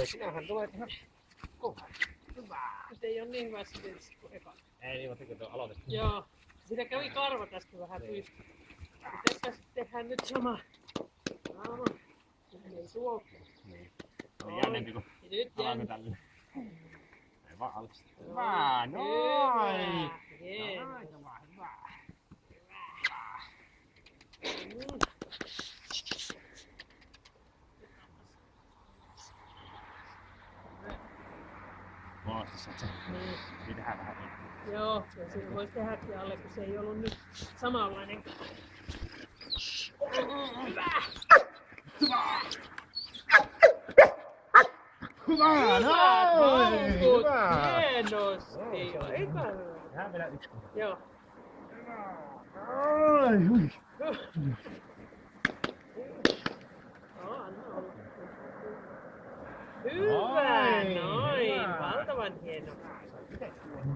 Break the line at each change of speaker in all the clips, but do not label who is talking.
Sinähän tulet ihan kova. Hyvä.
Nyt ei oo niin hyvä sitten kuin eka.
Ei niin, mutta kun aloitettiin.
Joo. Siinä kävi karvat äsken vähän pystyyn. Tässä tehdään nyt sama. Sama. Ei tuo.
Niin. On jännempi kun alamme tälle. Ei vaan alusta. Hyvä, noin!
Hieno.
Hyvä. Muostissa, että se tehdään vähän niin.
Joo, ja siinä voisi tehdäkin alle, kun se ei ollut nyt samanlainen. Hyvä!
Hyvä, noin! Hyvä!
Hienosti! Aika hyvä.
Tehdään vielä yksi.
Joo.
Ai, hui.
Anna olla. Hyvä, noin. Valtavan hieno.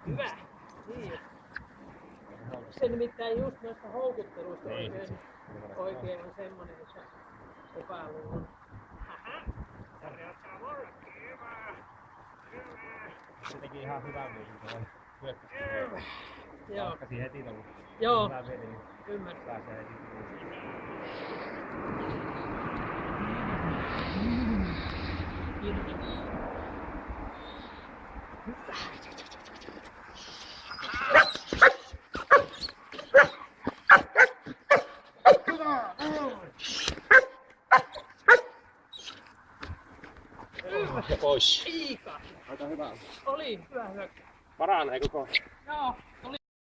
Hyvä. Niin. Se nimittäin just noista houkutteluista oikein on semmonen, että epäluulo.
Se teki ihan hyvää viisin tuohon hyökkästä.
Joo.
Alkasi heti tuolla.
Joo.
Hyvä veli, niin
Ymmärrän.
pääsee heti. Ja pois.
Iika.
Aika hyvä.
Oli hyvä hyökkäys.
Paranee koko.
Joo, tuli.